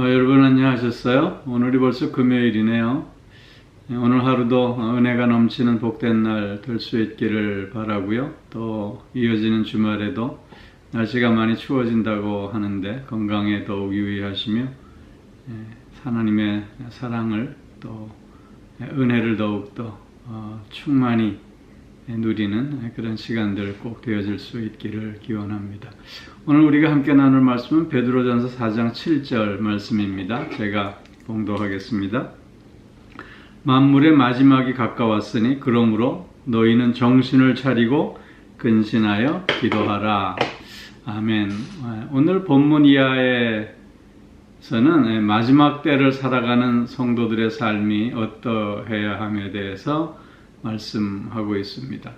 여러분 안녕하셨어요? 오늘이 벌써 금요일이네요. 오늘 하루도 은혜가 넘치는 복된 날 될 수 있기를 바라고요. 또 이어지는 주말에도 날씨가 많이 추워진다고 하는데 건강에 더욱 유의하시며 하나님의 사랑을 또 은혜를 더욱더 충만히 누리는 그런 시간들 꼭 되어질 수 있기를 기원합니다. 오늘 우리가 함께 나눌 말씀은 베드로전서 4장 7절 말씀입니다. 제가 봉독하겠습니다. 만물의 마지막이 가까웠으니 그러므로 너희는 정신을 차리고 근신하여 기도하라. 아멘. 오늘 본문 이하에서는 마지막 때를 살아가는 성도들의 삶이 어떠해야 함에 대해서 말씀하고 있습니다.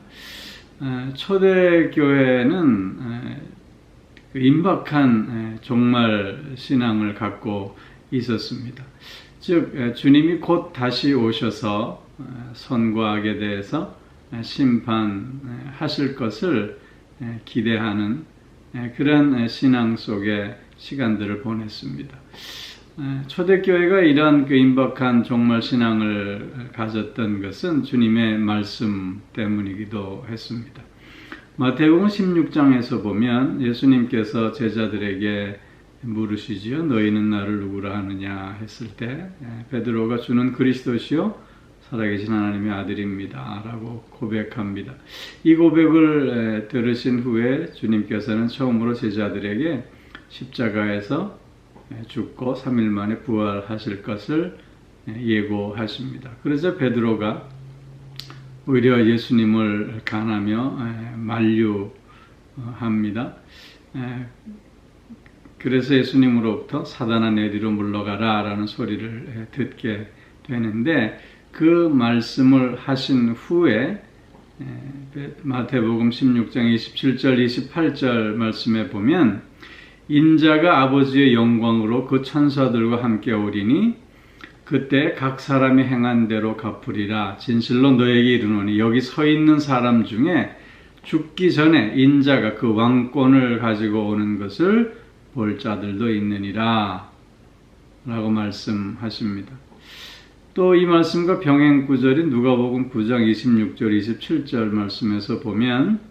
초대교회는 임박한 종말 신앙을 갖고 있었습니다. 즉 주님이 곧 다시 오셔서 선과 악에 대해서 심판하실 것을 기대하는 그런 신앙 속의 시간들을 보냈습니다. 초대교회가 이러한 임박한 종말 신앙을 가졌던 것은 주님의 말씀 때문이기도 했습니다. 마태복음 16장에서 보면 예수님께서 제자들에게 물으시지요. 너희는 나를 누구라 하느냐 했을 때 베드로가 주는 그리스도시요 살아계신 하나님의 아들입니다 라고 고백합니다. 이 고백을 들으신 후에 주님께서는 처음으로 제자들에게 십자가에서 죽고 3일 만에 부활하실 것을 예고하십니다. 그래서 베드로가 오히려 예수님을 간하며 만류합니다. 그래서 예수님으로부터 사단아 내 뒤로 물러가라 라는 소리를 듣게 되는데 그 말씀을 하신 후에 마태복음 16장 27절 28절 말씀에 보면 인자가 아버지의 영광으로 그 천사들과 함께 오리니 그때 각 사람이 행한 대로 갚으리라. 진실로 너에게 이르노니 여기 서 있는 사람 중에 죽기 전에 인자가 그 왕권을 가지고 오는 것을 볼 자들도 있느니라 라고 말씀하십니다. 또 이 말씀과 병행 구절인 누가복음 9장 26절 27절 말씀에서 보면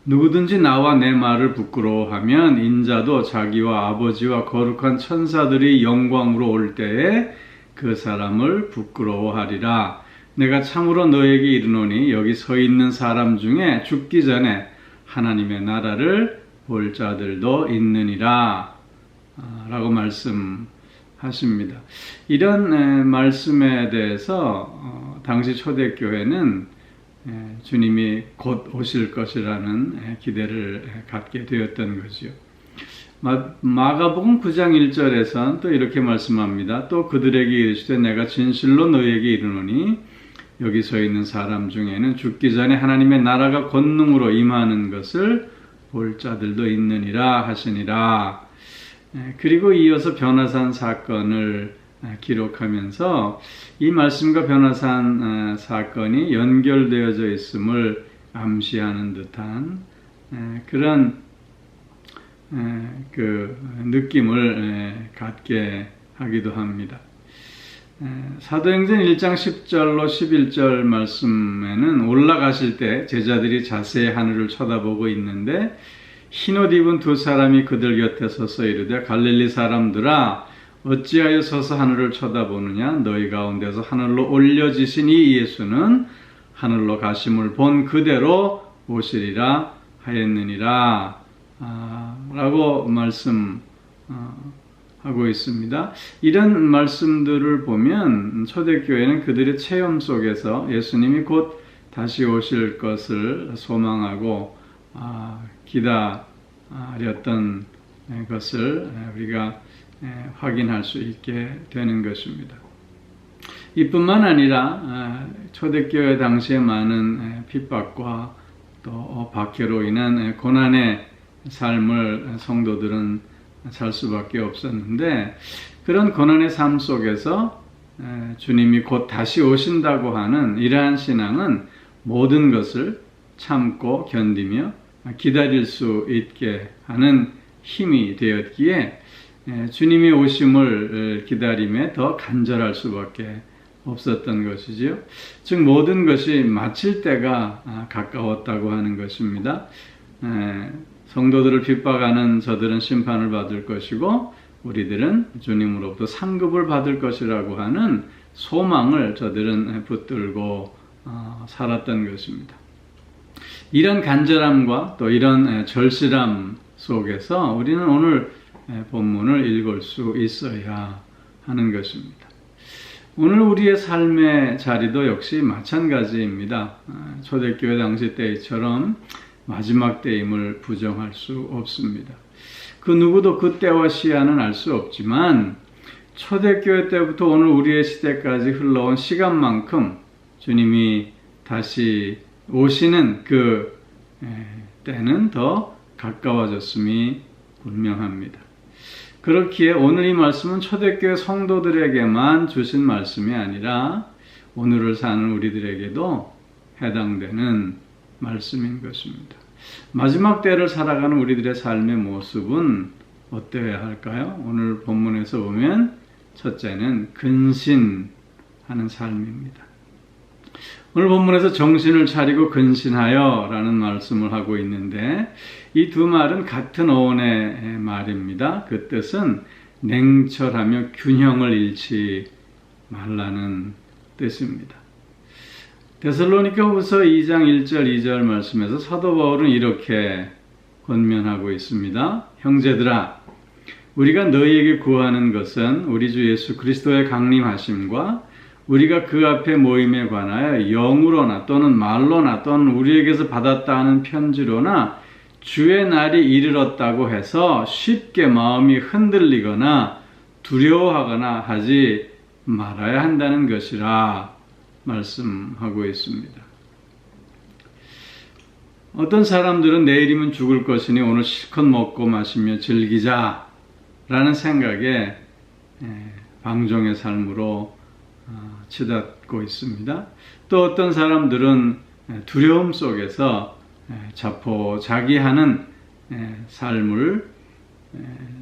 누구든지 나와 내 말을 부끄러워하면 인자도 자기와 아버지와 거룩한 천사들이 영광으로 올 때에 그 사람을 부끄러워하리라. 내가 참으로 너에게 이르노니 여기 서 있는 사람 중에 죽기 전에 하나님의 나라를 볼 자들도 있느니라 라고 말씀하십니다. 이런 말씀에 대해서 당시 초대교회는 주님이 곧 오실 것이라는 기대를 갖게 되었던 거죠. 마가복음 9장 1절에선 또 이렇게 말씀합니다. 또 그들에게 이르시되 내가 진실로 너희에게 이르노니 여기 서 있는 사람 중에는 죽기 전에 하나님의 나라가 권능으로 임하는 것을 볼 자들도 있느니라 하시니라. 그리고 이어서 변화산 사건을 기록하면서 이 말씀과 변화산 사건이 연결되어져 있음을 암시하는 듯한 그런 그 느낌을 갖게 하기도 합니다. 사도행전 1장 10절로 11절 말씀에는 올라가실 때 제자들이 자세히 하늘을 쳐다보고 있는데 흰옷 입은 두 사람이 그들 곁에 서서 이르되 갈릴리 사람들아 어찌하여 서서 하늘을 쳐다보느냐 너희 가운데서 하늘로 올려지신 이 예수는 하늘로 가심을 본 그대로 오시리라 하였느니라 라고 말씀하고 있습니다. 이런 말씀들을 보면 초대교회는 그들의 체험 속에서 예수님이 곧 다시 오실 것을 소망하고 기다렸던 것을 우리가 확인할 수 있게 되는 것입니다. 이뿐만 아니라 초대교회 당시에 많은 핍박과 또 박해로 인한 고난의 삶을 성도들은 살 수밖에 없었는데 그런 고난의 삶 속에서 주님이 곧 다시 오신다고 하는 이러한 신앙은 모든 것을 참고 견디며 기다릴 수 있게 하는 힘이 되었기에 주님의 오심을 기다림에 더 간절할 수밖에 없었던 것이지요. 즉 모든 것이 마칠 때가 가까웠다고 하는 것입니다. 성도들을 핍박하는 저들은 심판을 받을 것이고 우리들은 주님으로부터 상급을 받을 것이라고 하는 소망을 저들은 붙들고 살았던 것입니다. 이런 간절함과 또 이런 절실함 속에서 우리는 오늘 본문을 읽을 수 있어야 하는 것입니다. 오늘 우리의 삶의 자리도 역시 마찬가지입니다. 초대교회 당시 때처럼 마지막 때임을 부정할 수 없습니다. 그 누구도 그 때와 시야는 알 수 없지만 초대교회 때부터 오늘 우리의 시대까지 흘러온 시간만큼 주님이 다시 오시는 그 때는 더 가까워졌음이 분명합니다. 그렇기에 오늘 이 말씀은 초대교회 성도들에게만 주신 말씀이 아니라 오늘을 사는 우리들에게도 해당되는 말씀인 것입니다. 마지막 때를 살아가는 우리들의 삶의 모습은 어때야 할까요? 오늘 본문에서 보면 첫째는 근신하는 삶입니다. 오늘 본문에서 정신을 차리고 근신하여 라는 말씀을 하고 있는데 이 두 말은 같은 어원의 말입니다. 그 뜻은 냉철하며 균형을 잃지 말라는 뜻입니다. 데살로니가후서 2장 1절 2절 말씀에서 사도 바울은 이렇게 권면하고 있습니다. 형제들아, 우리가 너희에게 구하는 것은 우리 주 예수 그리스도의 강림하심과 우리가 그 앞에 모임에 관하여 영으로나 또는 말로나 또는 우리에게서 받았다 하는 편지로나 주의 날이 이르렀다고 해서 쉽게 마음이 흔들리거나 두려워하거나 하지 말아야 한다는 것이라 말씀하고 있습니다. 어떤 사람들은 내일이면 죽을 것이니 오늘 실컷 먹고 마시며 즐기자 라는 생각에 방종의 삶으로 치닫고 있습니다. 또 어떤 사람들은 두려움 속에서 자포자기하는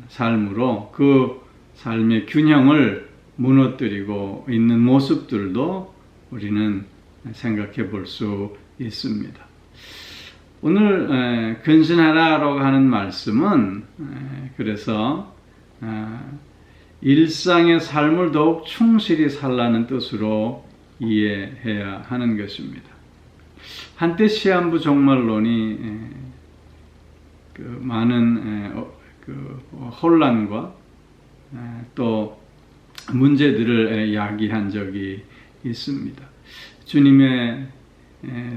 삶으로 그 삶의 균형을 무너뜨리고 있는 모습들도 우리는 생각해 볼 수 있습니다. 오늘 근신하라라고 하는 말씀은 그래서 일상의 삶을 더욱 충실히 살라는 뜻으로 이해해야 하는 것입니다. 한때 시한부 종말론이 많은 혼란과 또 문제들을 야기한 적이 있습니다. 주님의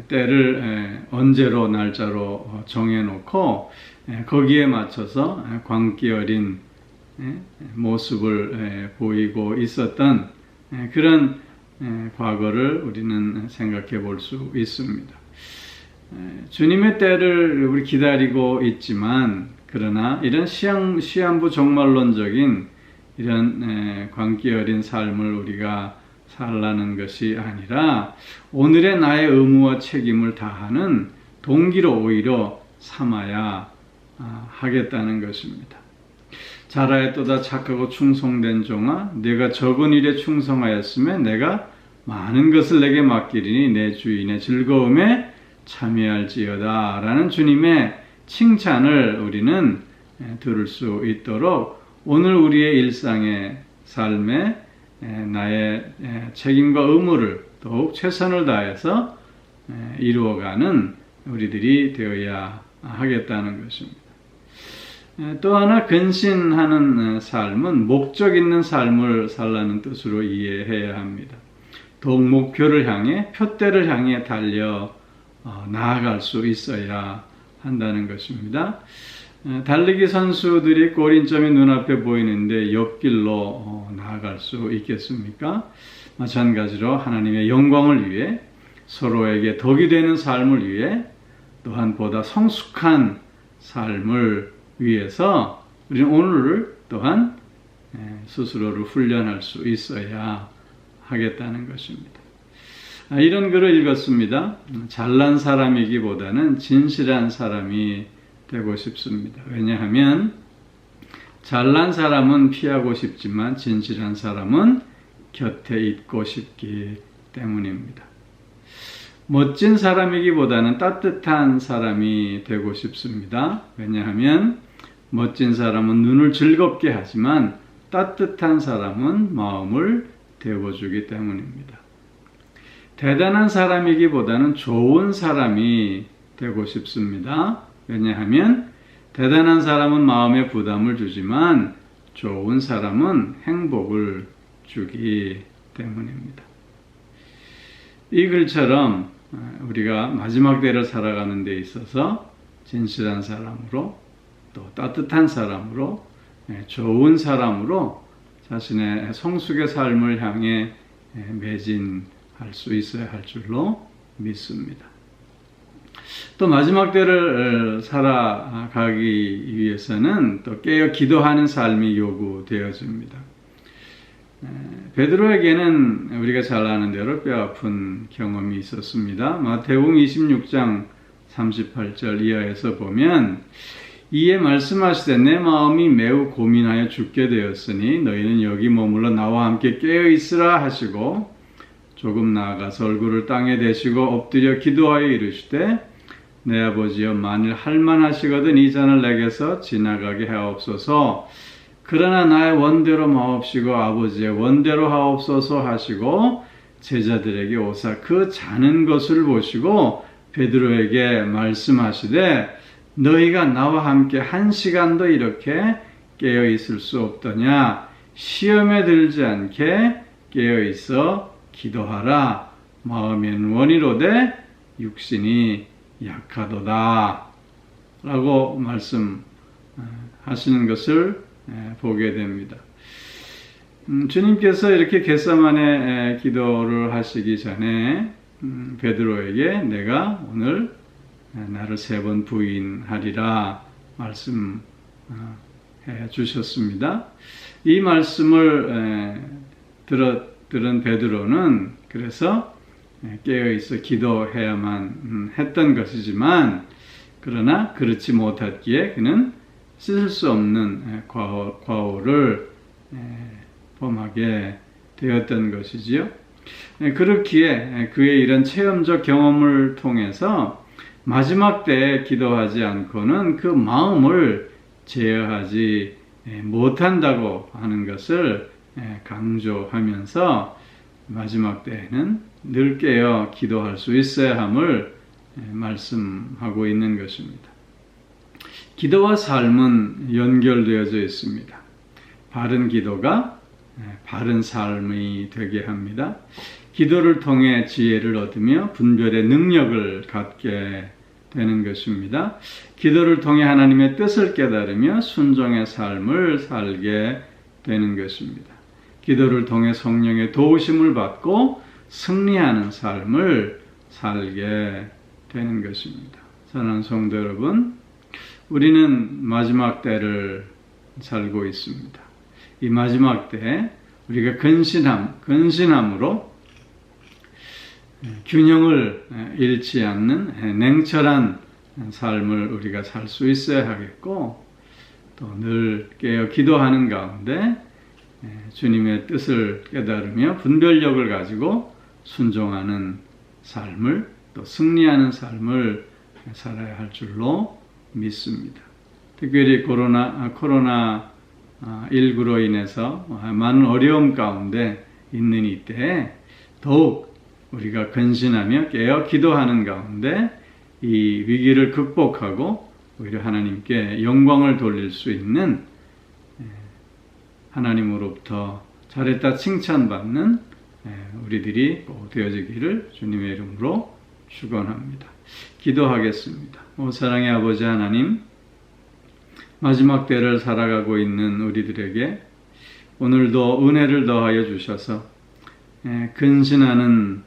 때를 언제로 날짜로 정해놓고 거기에 맞춰서 광기 어린 모습을 보이고 있었던 그런 과거를 우리는 생각해 볼 수 있습니다. 주님의 때를 우리 기다리고 있지만 그러나 이런 시한부 종말론적인 이런 광기 어린 삶을 우리가 살라는 것이 아니라 오늘의 나의 의무와 책임을 다하는 동기로 오히려 삼아야 하겠다는 것입니다. 자라에또다 착하고 충성된 종아, 내가 적은 일에 충성하였으면 내가 많은 것을 내게 맡기리니 내 주인의 즐거움에 참여할지어다 라는 주님의 칭찬을 우리는 들을 수 있도록 오늘 우리의 일상의 삶에 나의 책임과 의무를 더욱 최선을 다해서 이루어가는 우리들이 되어야 하겠다는 것입니다. 또 하나 근신하는 삶은 목적 있는 삶을 살라는 뜻으로 이해해야 합니다. 더욱 목표를 향해 표대를 향해 달려 나아갈 수 있어야 한다는 것입니다. 달리기 선수들이 골인점이 눈앞에 보이는데 옆길로 나아갈 수 있겠습니까? 마찬가지로 하나님의 영광을 위해 서로에게 덕이 되는 삶을 위해 또한 보다 성숙한 삶을 위해서 우리는 오늘 또한 스스로를 훈련할 수 있어야 하겠다는 것입니다. 이런 글을 읽었습니다. 잘난 사람이기보다는 진실한 사람이 되고 싶습니다. 왜냐하면 잘난 사람은 피하고 싶지만 진실한 사람은 곁에 있고 싶기 때문입니다. 멋진 사람이기보다는 따뜻한 사람이 되고 싶습니다. 왜냐하면 멋진 사람은 눈을 즐겁게 하지만 따뜻한 사람은 마음을 데워주기 때문입니다. 대단한 사람이기보다는 좋은 사람이 되고 싶습니다. 왜냐하면 대단한 사람은 마음에 부담을 주지만 좋은 사람은 행복을 주기 때문입니다. 이 글처럼 우리가 마지막 때를 살아가는 데 있어서 진실한 사람으로 또 따뜻한 사람으로 좋은 사람으로 자신의 성숙의 삶을 향해 매진할 수 있어야 할 줄로 믿습니다. 또 마지막 때를 살아가기 위해서는 또 깨어 기도하는 삶이 요구되어집니다. 베드로에게는 우리가 잘 아는 대로 뼈아픈 경험이 있었습니다. 마태복음 26장 38절 이하에서 보면 이에 말씀하시되 내 마음이 매우 고민하여 죽게 되었으니 너희는 여기 머물러 나와 함께 깨어 있으라 하시고 조금 나아가서 얼굴을 땅에 대시고 엎드려 기도하여 이르시되 내 아버지여 만일 할만하시거든 이 잔을 내게서 지나가게 하옵소서. 그러나 나의 원대로 마옵시고 아버지의 원대로 하옵소서 하시고 제자들에게 오사 그 자는 것을 보시고 베드로에게 말씀하시되 너희가 나와 함께 한 시간도 이렇게 깨어 있을 수 없더냐. 시험에 들지 않게 깨어 있어 기도하라. 마음엔 원이로되 육신이 약하도다 라고 말씀하시는 것을 보게 됩니다. 주님께서 이렇게 겟세마네 기도를 하시기 전에 베드로에게 내가 오늘 나를 3번 부인하리라 말씀해 주셨습니다. 이 말씀을 들은 베드로는 그래서 깨어있어 기도해야만 했던 것이지만 그러나 그렇지 못했기에 그는 씻을 수 없는 과오를 범하게 되었던 것이지요. 그렇기에 그의 이런 체험적 경험을 통해서 마지막 때에 기도하지 않고는 그 마음을 제어하지 못한다고 하는 것을 강조하면서 마지막 때에는 늘 깨어 기도할 수 있어야 함을 말씀하고 있는 것입니다. 기도와 삶은 연결되어져 있습니다. 바른 기도가 바른 삶이 되게 합니다. 기도를 통해 지혜를 얻으며 분별의 능력을 갖게 되는 것입니다. 기도를 통해 하나님의 뜻을 깨달으며 순종의 삶을 살게 되는 것입니다. 기도를 통해 성령의 도우심을 받고 승리하는 삶을 살게 되는 것입니다. 사랑하는 성도 여러분, 우리는 마지막 때를 살고 있습니다. 이 마지막 때에 우리가 근신함으로 균형을 잃지 않는 냉철한 삶을 우리가 살 수 있어야 하겠고 또 늘 깨어 기도하는 가운데 주님의 뜻을 깨달으며 분별력을 가지고 순종하는 삶을 또 승리하는 삶을 살아야 할 줄로 믿습니다. 특별히 코로나19로 인해서 많은 어려움 가운데 있는 이때에 더욱 우리가 근신하며 깨어 기도하는 가운데 이 위기를 극복하고 오히려 하나님께 영광을 돌릴 수 있는 하나님으로부터 잘했다 칭찬받는 우리들이 되어지기를 주님의 이름으로 축원합니다. 기도하겠습니다. 오 사랑의 아버지 하나님, 마지막 때를 살아가고 있는 우리들에게 오늘도 은혜를 더하여 주셔서 근신하는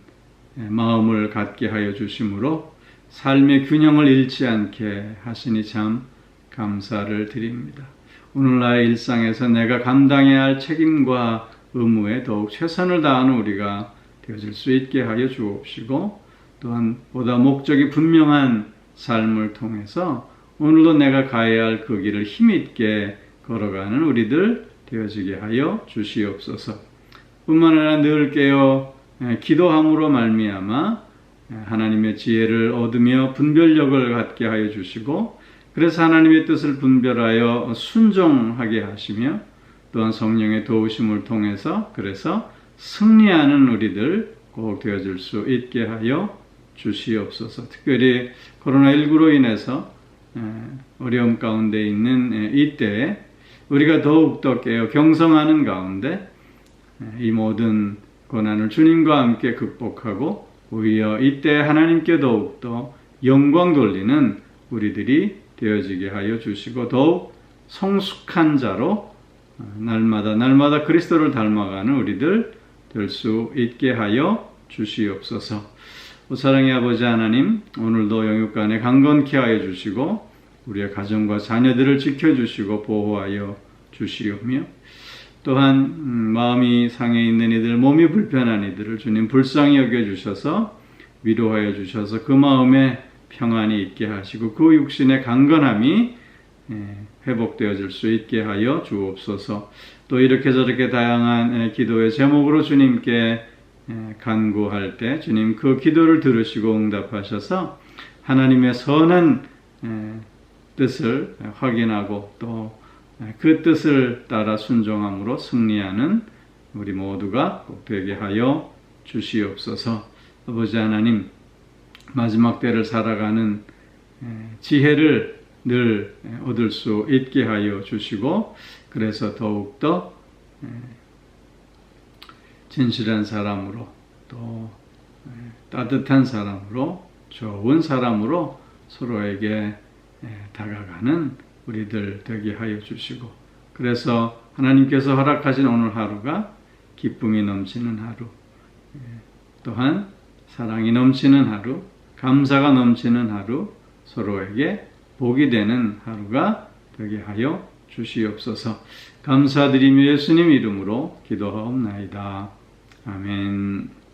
마음을 갖게 하여 주심으로 삶의 균형을 잃지 않게 하시니 참 감사를 드립니다. 오늘날의 일상에서 내가 감당해야 할 책임과 의무에 더욱 최선을 다하는 우리가 되어질 수 있게 하여 주옵시고 또한 보다 목적이 분명한 삶을 통해서 오늘도 내가 가야 할 그 길을 힘있게 걸어가는 우리들 되어지게 하여 주시옵소서. 뿐만 아니라 늘 깨어 기도함으로 말미암아 하나님의 지혜를 얻으며 분별력을 갖게 하여 주시고, 그래서 하나님의 뜻을 분별하여 순종하게 하시며, 또한 성령의 도우심을 통해서 그래서 승리하는 우리들 꼭 되어질 수 있게 하여 주시옵소서. 특별히 코로나19로 인해서 어려움 가운데 있는 이때에 우리가 더욱더 깨어 경성하는 가운데 이 모든 고난을 주님과 함께 극복하고 오히려 이때 하나님께 더욱더 영광 돌리는 우리들이 되어지게 하여 주시고, 더욱 성숙한 자로 날마다 그리스도를 닮아가는 우리들 될 수 있게 하여 주시옵소서. 사랑의 아버지 하나님, 오늘도 영육간에 강건케 하여 주시고 우리의 가정과 자녀들을 지켜주시고 보호하여 주시오며, 또한 마음이 상해 있는 이들, 몸이 불편한 이들을 주님 불쌍히 여겨주셔서 위로하여 주셔서 그 마음에 평안이 있게 하시고 그 육신의 강건함이 회복되어질 수 있게 하여 주옵소서. 또 이렇게 저렇게 다양한 기도의 제목으로 주님께 간구할 때 주님 그 기도를 들으시고 응답하셔서 하나님의 선한 뜻을 확인하고 또 그 뜻을 따라 순종함으로 승리하는 우리 모두가 꼭 되게 하여 주시옵소서. 아버지 하나님, 마지막 때를 살아가는 지혜를 늘 얻을 수 있게 하여 주시고, 그래서 더욱더 진실한 사람으로 또 따뜻한 사람으로 좋은 사람으로 서로에게 다가가는 우리들 되게 하여 주시고, 그래서 하나님께서 허락하신 오늘 하루가 기쁨이 넘치는 하루, 또한 사랑이 넘치는 하루, 감사가 넘치는 하루, 서로에게 복이 되는 하루가 되게 하여 주시옵소서. 감사드리며 예수님 이름으로 기도하옵나이다. 아멘.